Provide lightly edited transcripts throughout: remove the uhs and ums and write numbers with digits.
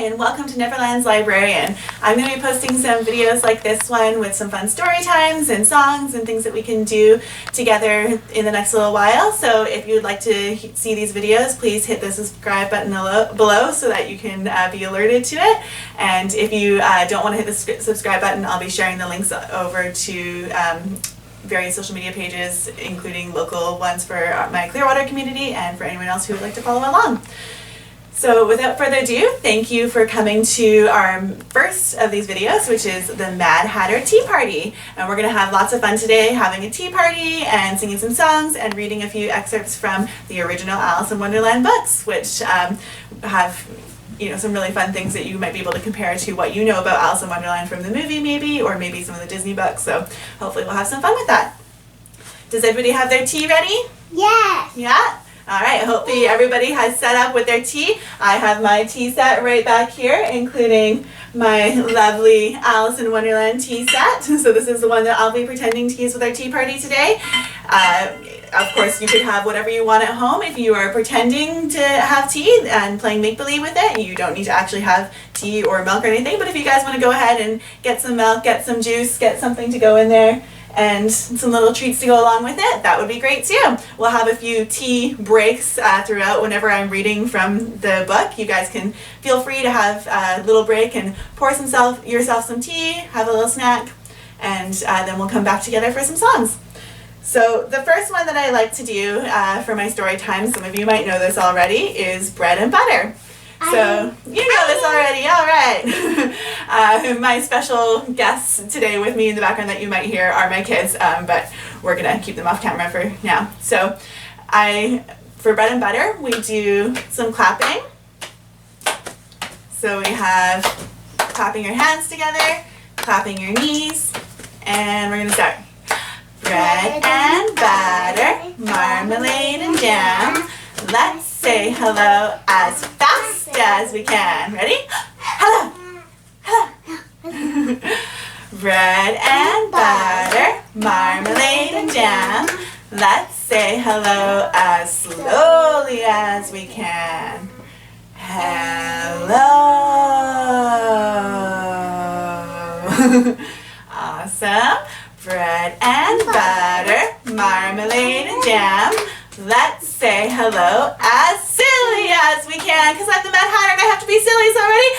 and welcome to Neverland's Librarian. I'm going to be posting some videos like this one with some fun story times and songs and things that we can do together in the next little while. So if you would like to see these videos, please hit the subscribe button below so that you can be alerted to it. And if you don't want to hit the subscribe button, I'll be sharing the links over to various social media pages, including local ones for my Clearwater community and for anyone else who would like to follow along. So without further ado, thank you for coming to our first of these videos, which is the Mad Hatter Tea Party. And we're going to have lots of fun today having a tea party and singing some songs and reading a few excerpts from the original Alice in Wonderland books, which have some really fun things that you might be able to compare to what you know about Alice in Wonderland from the movie maybe, or maybe some of the Disney books. So hopefully we'll have some fun with that. Does everybody have their tea ready? Yes. Yeah? Alright, hopefully everybody has set up with their tea. I have my tea set right back here, including my lovely Alice in Wonderland tea set. So this is the one that I'll be pretending to use with our tea party today. Of course, you could have whatever you want at home if you are pretending to have tea and playing make-believe with it. You don't need to actually have tea or milk or anything, but if you guys want to go ahead and get some milk, get some juice, get something to go in there, and some little treats to go along with it, that would be great too. We'll have a few tea breaks throughout whenever I'm reading from the book. You guys can feel free to have a little break and pour yourself some tea, have a little snack, and then we'll come back together for some songs. So the first one that I like to do for my story time, some of you might know this already, is bread and butter. So, you know this already, all right. My special guests today with me in the background that you might hear are my kids, but we're going to keep them off camera for now. So, for bread and butter, we do some clapping. So we have clapping your hands together, clapping your knees, and we're going to start. Bread and butter, marmalade and jam. Let's say hello as fast as we can. Ready? Hello! Hello! Bread and butter, marmalade and jam. Let's say hello as slowly as we can. Hello! Awesome! Bread and butter, marmalade and jam. Let's say hello as silly as we can, because I'm the Mad Hatter and I have to be silly, so ready?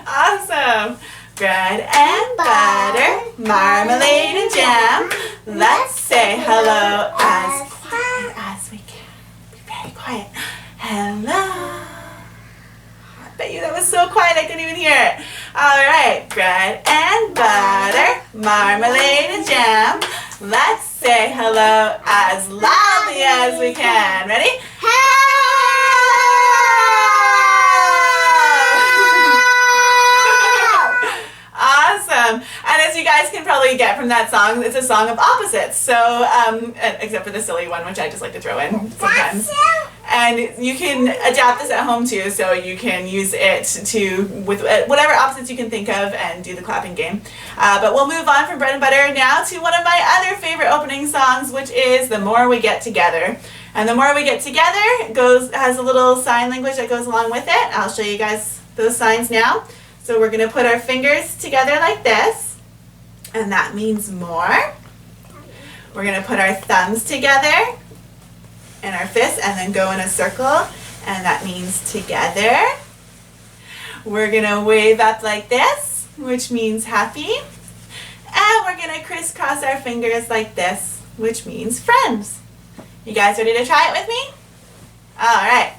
Awesome! Bread and butter, marmalade and jam. Let's say hello as quiet as we can. Be very quiet. Hello. I bet you that was so quiet I couldn't even hear it. Alright, bread and butter, marmalade and jam. Let's say hello as loudly as we can. Ready? Awesome. And as you guys can probably get from that song, it's a song of opposites. So, except for the silly one, which I just like to throw in sometimes. And you can adapt this at home too, so you can use it with whatever opposites you can think of and do the clapping game. But we'll move on from bread and butter now to one of my other favorite opening songs, which is The More We Get Together. And The More We Get Together has a little sign language that goes along with it. I'll show you guys those signs now. So we're going to put our fingers together like this, and that means more. We're going to put our thumbs together and our fists and then go in a circle, and that means together. We're going to wave up like this, which means happy. And we're going to crisscross our fingers like this, which means friends. You guys ready to try it with me? All right.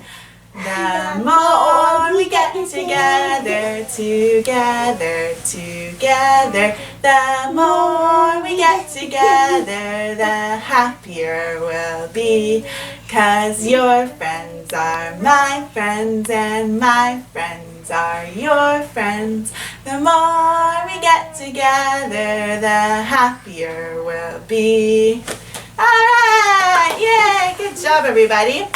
The more we get together, together, together, the more we get together, the happier we'll be. 'Cause your friends are my friends and my friends are your friends. The more we get together, the happier we'll be. Alright! Yay! Good job, everybody.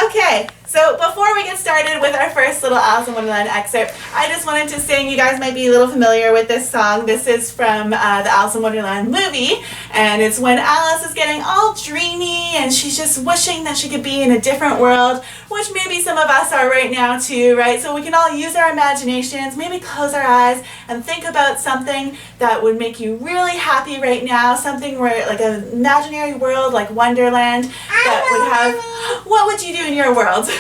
Okay, so before we get started with our first little Alice in Wonderland excerpt, I just wanted to sing. You guys might be a little familiar with this song. This is from the Alice in Wonderland movie, and it's when Alice is getting all dreamy and she's just wishing that she could be in a different world which maybe some of us are right now too, right? So we can all use our imaginations, maybe close our eyes and think about something that would make you really happy right now, something where, like an imaginary world like Wonderland that would have, what would you do in your world?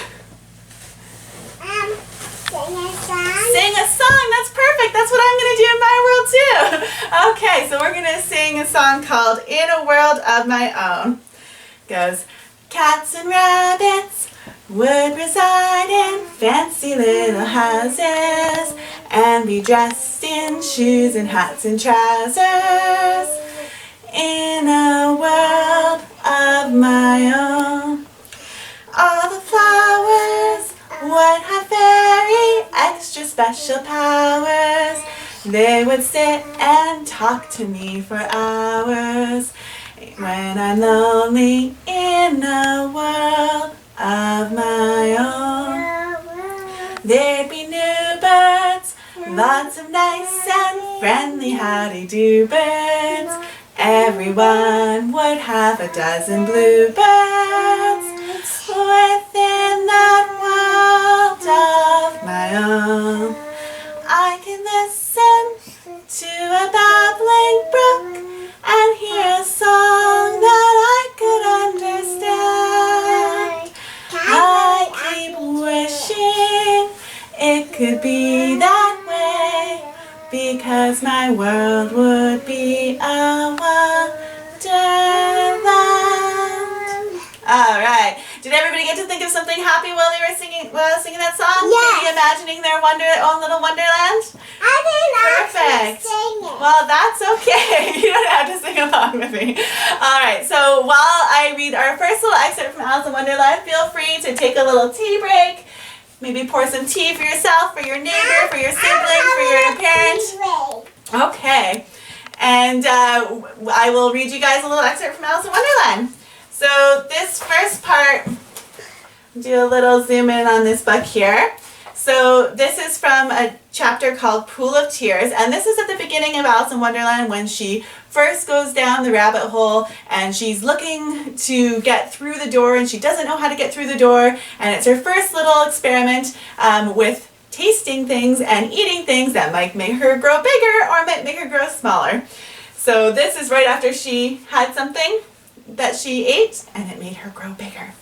Sing a song. Sing a song, that's perfect. That's what I'm going to do in my world too. Okay, so we're going to sing a song called In a World of My Own. It goes, cats and rabbits would reside in fancy little houses and be dressed in shoes and hats and trousers. In a world of my own, all the flowers would have very extra special powers. They would sit and talk to me for hours. When I'm lonely in a world of my own, there'd be new birds, lots of nice and friendly howdy-do birds. Everyone would have a dozen bluebirds within that world of my own. I can listen to a babbling brook and hear a song that I could understand. I keep wishing it could be that way, because my world would be a wonderland. All right. Did everybody get to think of something happy while they were singing that song? Yes. Maybe imagining their own little wonderland? I didn't Perfect. actually sing it. Well, that's okay. You don't have to sing along with me. All right. So while I read our first little excerpt from Alice in Wonderland, feel free to take a little tea break. Maybe pour some tea for yourself, for your neighbor, for your sibling, for your parent. Okay. And I will read you guys a little excerpt from Alice in Wonderland. So this first part, do a little zoom in on this book here. So this is from a chapter called Pool of Tears, and this is at the beginning of Alice in Wonderland when she first goes down the rabbit hole and she's looking to get through the door and she doesn't know how to get through the door, and it's her first little experiment with tasting things and eating things that might make her grow bigger or might make her grow smaller. So this is right after she had something that she ate and it made her grow bigger.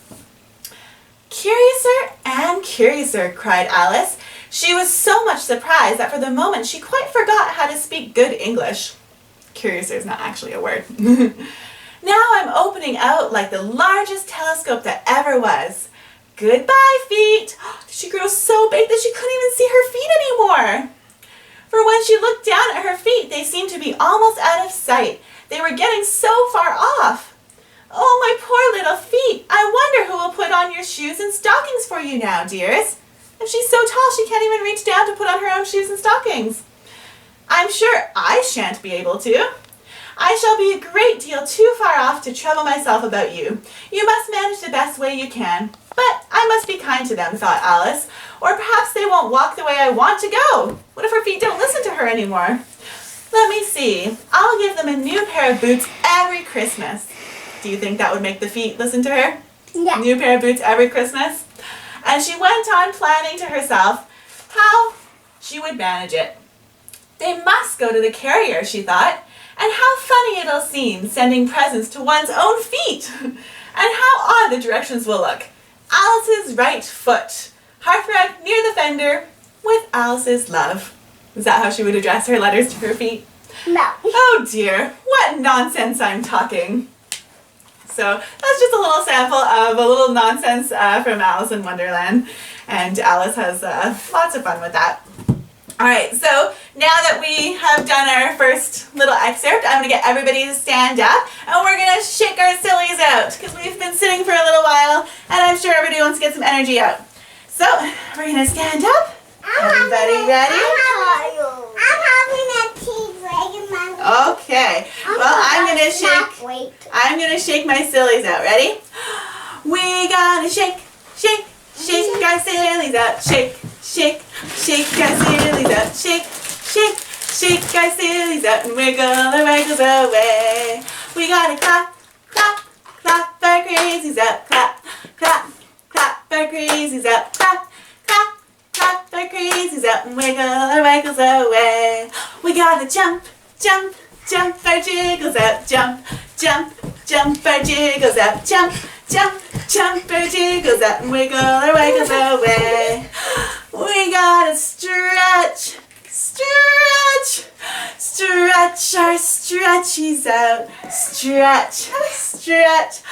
Curiouser and curiouser, cried Alice. She was so much surprised that for the moment she quite forgot how to speak good English. Curiouser is not actually a word. Now I'm opening out like the largest telescope that ever was. Goodbye, feet. She grew so big that she couldn't even see her feet anymore. For when she looked down at her feet, they seemed to be almost out of sight. They were getting so far off. Oh, my poor little feet. I wonder who will put on your shoes and stockings for you now, dears. If she's so tall, she can't even reach down to put on her own shoes and stockings. I'm sure I shan't be able to. I shall be a great deal too far off to trouble myself about you. You must manage the best way you can. But I must be kind to them, thought Alice, or perhaps they won't walk the way I want to go. What if her feet don't listen to her anymore? Let me see. I'll give them a new pair of boots every Christmas. Do you think that would make the feet listen to her? Yeah. New pair of boots every Christmas? And she went on planning to herself how she would manage it. They must go to the carrier, she thought. And how funny it'll seem, sending presents to one's own feet. And how odd the directions will look. Alice's right foot. Hearthrug near the fender, with Alice's love. Is that how she would address her letters to her feet? No. Oh dear, what nonsense I'm talking. So that's just a little sample of a little nonsense from Alice in Wonderland. And Alice has lots of fun with that. Alright, so now that we have done our first little excerpt, I'm going to get everybody to stand up and we're going to shake our sillies out because we've been sitting for a little while and I'm sure everybody wants to get some energy out. So, we're going to stand up. Everybody ready? I'm having a tea break in my room. Okay. Well, I'm going to shake my sillies out. Ready? We gotta shake, shake, shake our sillies out. Shake, shake, shake our sillies out. Shake, shake, shake our sillies out and wiggle the waggles away. We gotta clap, clap, clap our crazies out. Clap, clap, clap our crazies up. Clap, clap, clap our crazies up and wiggle our waggles away. We gotta jump, jump, jump our jiggles up. Jump, jump, jump our jiggles up. Jump, jump, jump our jiggles up and wiggle our waggles away. We gotta stretch, stretch, stretch our stretchies out. Stretch, stretch,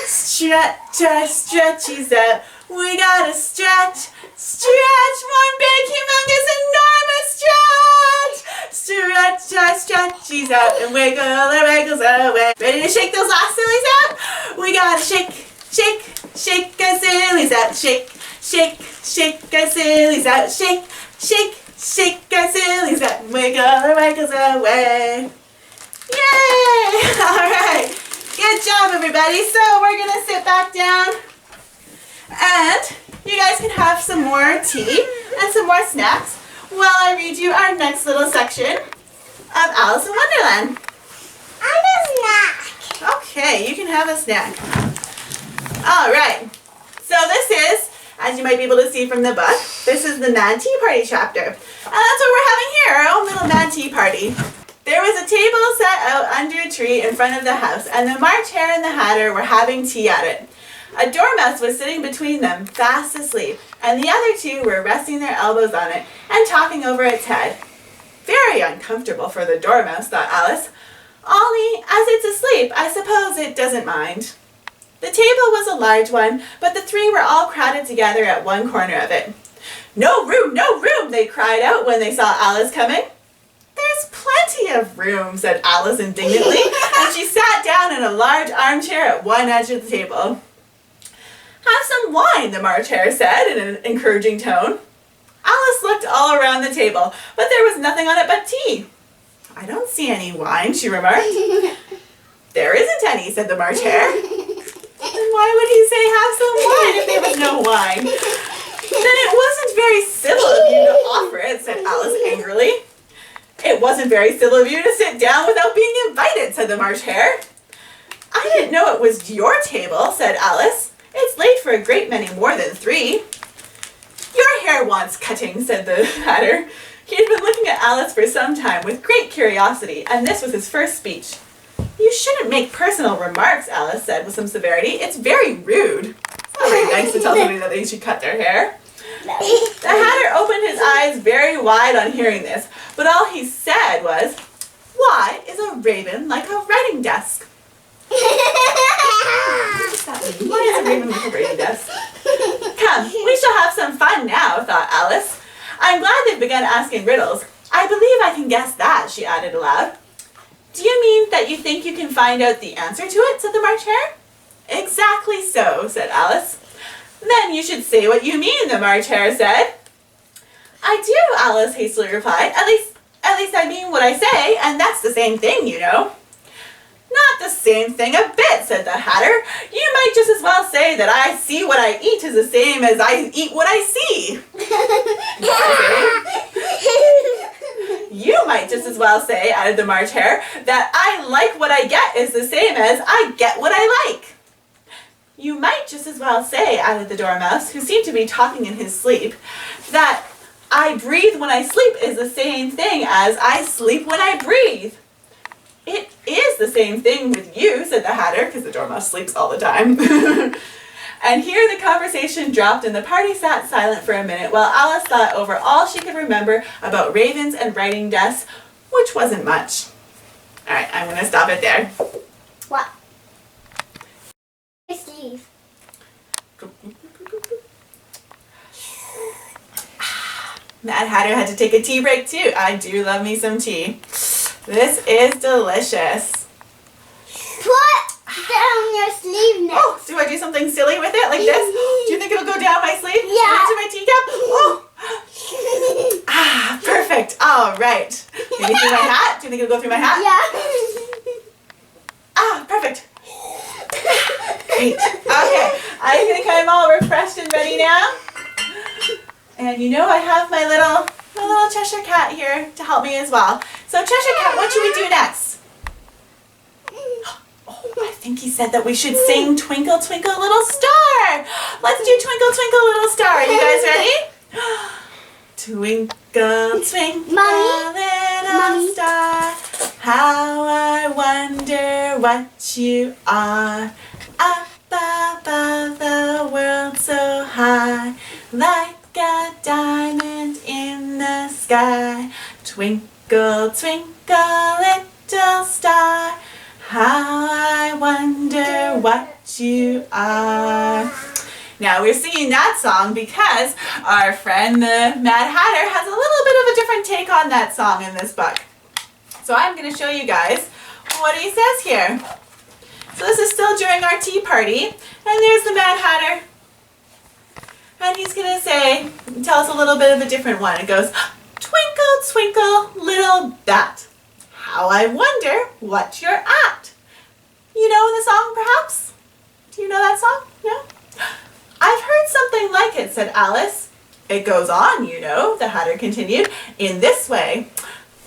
stretch our stretchies out. We gotta stretch, stretch, one big humongous enormous stretch. Stretch our stretchies out and wiggle our waggles away. Ready to shake those last sillies out? We gotta shake, shake, shake our sillies out. Shake, shake, shake our sillies out. Shake, shake, shake our sillies out and wiggle our waggles away. Yay! Alright, good job everybody. So we're gonna sit back down and you guys can have some more tea and some more snacks while I read you our next little section of Alice in Wonderland. I'm a snack. Okay, you can have a snack. Alright, so this is, as you might be able to see from the book, this is the Mad Tea Party chapter. And that's what we're having here, our own little Mad Tea Party. There was a table set out under a tree in front of the house, and the March Hare and the Hatter were having tea at it. A dormouse was sitting between them, fast asleep, and the other two were resting their elbows on it and talking over its head. Very uncomfortable for the dormouse, thought Alice. Only, as it's asleep, I suppose it doesn't mind. The table was a large one, but the three were all crowded together at one corner of it. No room, they cried out when they saw Alice coming. There's plenty of room, said Alice indignantly, and she sat down in a large armchair at one edge of the table. Have some wine, the March Hare said in an encouraging tone. Alice looked all around the table, but there was nothing on it but tea. I don't see any wine, she remarked. There isn't any, said the March Hare. Then why would he say have some wine if there was no wine? Then it wasn't very civil of you to offer it, said Alice angrily. It wasn't very civil of you to sit down without being invited, said the March Hare. I didn't know it was your table, said Alice. It's late for a great many more than three. Your hair wants cutting, said the Hatter. He had been looking at Alice for some time with great curiosity, and this was his first speech. You shouldn't make personal remarks, Alice said with some severity. It's very rude. It's not very nice to tell somebody that they should cut their hair. The Hatter opened his eyes very wide on hearing this, but all he said was, why is a raven like a writing desk? What does that mean? Why is a raven like a writing desk? Come, we shall have some fun now, thought Alice. I'm glad they've begun asking riddles. I believe I can guess that, she added aloud. Do you mean that you think you can find out the answer to it, said the March Hare. Exactly so, said Alice. Then you should say what you mean, the March Hare said. I do, Alice hastily replied. At least I mean what I say, and that's the same thing, you know. Not the same thing a bit, said the Hatter. You might just as well say that I see what I eat is the same as I eat what I see. You might just as well say, added the March Hare, that I like what I get is the same as I get what I like. You might just as well say, added the Dormouse, who seemed to be talking in his sleep, that I breathe when I sleep is the same thing as I sleep when I breathe. It is the same thing with you, said the Hatter, because the Dormouse sleeps all the time. And here the conversation dropped and the party sat silent for a minute while Alice thought over all she could remember about ravens and writing desks, which wasn't much. Alright, I'm going to stop it there. What? Sleeve. Mad Hatter had to take a tea break too. I do love me some tea. This is delicious. Put down your sleeve now. Oh, do I do something silly with it like this? Do you think it'll go down my sleeve? Yeah. Into my teacup? Oh. Ah, perfect. All right. Maybe through my hat? Do you think it'll go through my hat? Yeah. Ah, perfect. Great. Okay. I think I'm all refreshed and ready now. And you know I have my little Cheshire Cat here to help me as well. So Cheshire Cat, what should we do next? Oh, I think he said that we should sing Twinkle, Twinkle, Little Star. more. Let's do Twinkle, Twinkle, Little Star. Are you guys ready? Twinkle, twinkle, little star, how I wonder what you are. Up above the world so high, like a diamond in the sky. Twinkle, twinkle, little star, how I wonder what you are. Now we're singing that song because our friend the Mad Hatter has a little bit of a different take on that song in this book. So I'm going to show you guys what he says here. So this is still during our tea party, and there's the Mad Hatter. And he's going to tell us a little bit of a different one. It goes, twinkle, twinkle, little bat, how I wonder what you're at. You know the song, perhaps? Do you know that song? No? I've heard something like it, said Alice. It goes on, you know, the Hatter continued, in this way.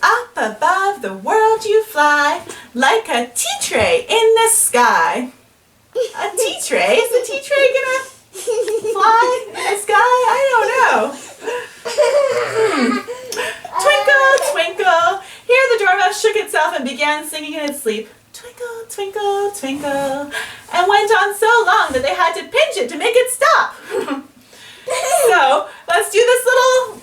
Up above the world you fly, like a tea tray in the sky. A tea tray? Is the tea tray gonna fly in the sky? I don't know. Twinkle, twinkle. Here the dormouse shook itself and began singing in its sleep. Twinkle, twinkle, twinkle. And went on so long that they had to pinch it to make it stop. So let's do this little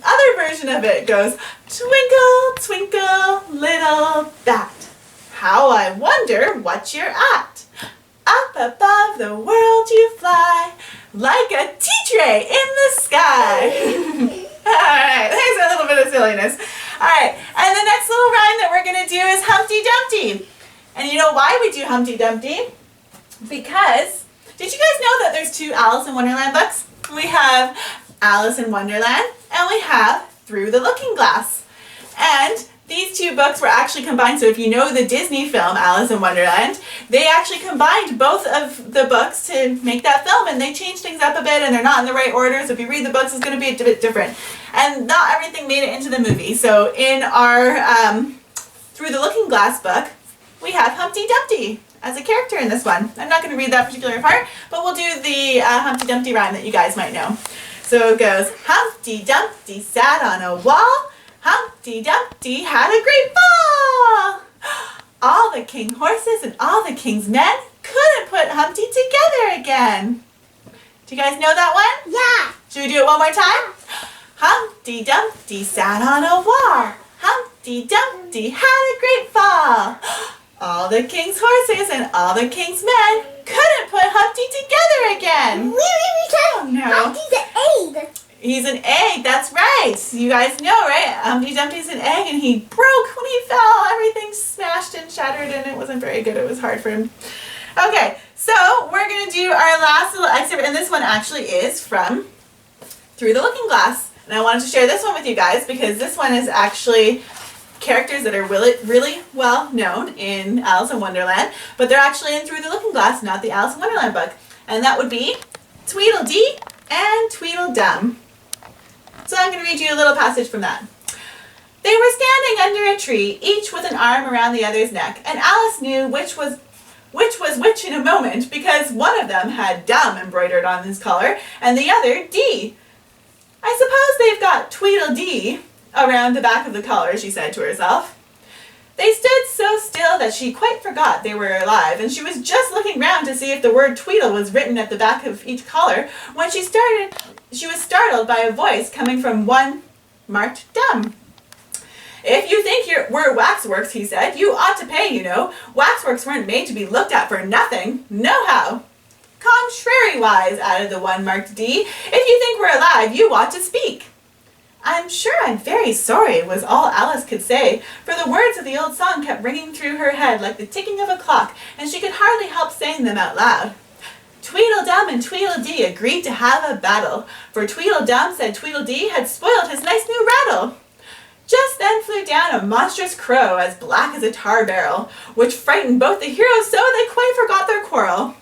other version of it. It goes, twinkle, twinkle, little bat, how I wonder what you're at. Up above the world you fly, like a tea tray in the sky. Alright, there's a little bit of silliness. Alright, and the next little rhyme that we're going to do is Humpty Dumpty. And you know why we do Humpty Dumpty? Because, did you guys know that there's two Alice in Wonderland books? We have Alice in Wonderland, and we have Through the Looking Glass. And these two books were actually combined, so if you know the Disney film Alice in Wonderland, they actually combined both of the books to make that film, and they changed things up a bit, and they're not in the right order, so if you read the books, it's going to be a bit different. And not everything made it into the movie. So in our Through the Looking Glass book, we have Humpty Dumpty as a character in this one. I'm not going to read that particular part, but we'll do the Humpty Dumpty rhyme that you guys might know. So it goes, Humpty Dumpty sat on a wall, Humpty Dumpty had a great fall. All the king horses and all the king's men couldn't put Humpty together again. Do you guys know that one? Yeah. Should we do it one more time? Humpty Dumpty sat on a wall, Humpty Dumpty had a great fall. All the king's horses and all the king's men couldn't put Humpty together again. Oh, no. Humpty's an egg. He's an egg, that's right. You guys know, right? Humpty Dumpty's an egg, and he broke when he fell. Everything smashed and shattered, and it wasn't very good. It was hard for him. Okay, so we're going to do our last little excerpt, and this one actually is from Through the Looking Glass. And I wanted to share this one with you guys because this one is actually characters that are really well known in Alice in Wonderland, but they're actually in Through the Looking Glass, not the Alice in Wonderland book. And that would be Tweedledee and Tweedledum. So I'm going to read you a little passage from that. They were standing under a tree, each with an arm around the other's neck, and Alice knew which was which in a moment, because one of them had Dum embroidered on his collar, and the other Dee. I suppose they've got Tweedledee around the back of the collar, she said to herself. They stood so still that she quite forgot they were alive, and she was just looking round to see if the word Tweedle was written at the back of each collar when she was startled by a voice coming from one marked Dum. If you think we're waxworks, he said, you ought to pay, you know. Waxworks weren't made to be looked at for nothing. Nohow. Contrariwise, added the one marked D, if you think we're alive, you ought to speak. I'm sure I'm very sorry, was all Alice could say, for the words of the old song kept ringing through her head like the ticking of a clock, and she could hardly help saying them out loud. Tweedledum and Tweedledee agreed to have a battle, for Tweedledum said Tweedledee had spoiled his nice new rattle. Just then flew down a monstrous crow as black as a tar barrel, which frightened both the heroes so they quite forgot their quarrel.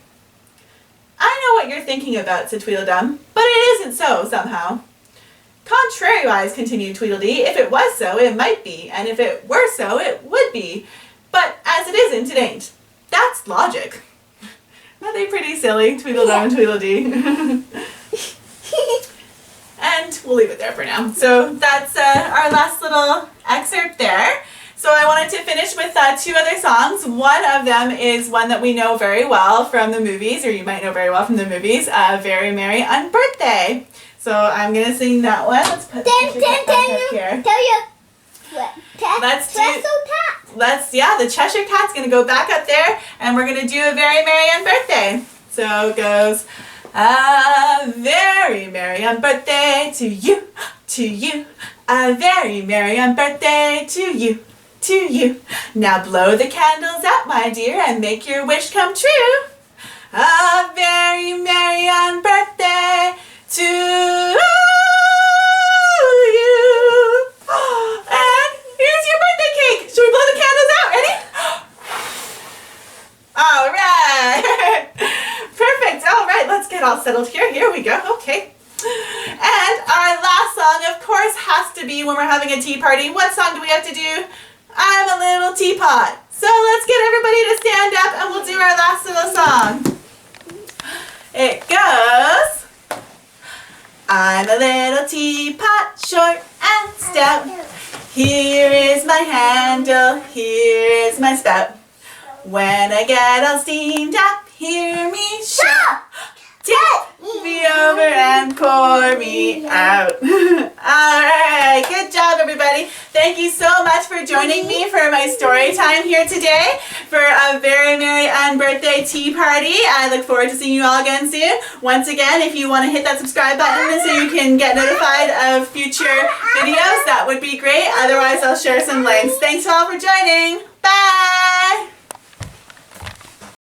I know what you're thinking about, said Tweedledum, but it isn't so, somehow. Contrariwise, continued Tweedledee, if it was so, it might be, and if it were so, it would be. But as it isn't, it ain't. That's logic. Are they pretty silly? Tweedledum and Tweedledee. And we'll leave it there for now. So that's our last little excerpt there. So I wanted to finish with 2 other songs. One of them is one that we know very well from the movies, or you might know very well from the movies, Very Merry Unbirthday. So I'm going to sing that one. Let's put the back up here. The Cheshire Cat's going to go back up there, and we're going to do a Very Merry Unbirthday. So it goes, a very merry unbirthday to you, a very merry unbirthday to you, Now blow the candles out, my dear, and make your wish come true. A very merry unbirthday to you. And here's your birthday cake. Should we blow the candles out? Ready? All right. Perfect. All right, let's get all settled here. Here we go. Okay. And our last song, of course, has to be when we're having a tea party. What song do we have to do? I'm a Little Teapot. So let's get everybody to stand up and we'll do our last little song. It goes, I'm a little teapot, short and stout. Here is my handle, here is my spout. When I get all steamed up, hear me shout. Tip me over and pour me out. Alright, good job everybody. Thank you so much for joining me for my story time here today for a Very Merry Unbirthday tea party. I look forward to seeing you all again soon. Once again, if you want to hit that subscribe button so you can get notified of future videos, that would be great. Otherwise, I'll share some links. Thanks all for joining. Bye!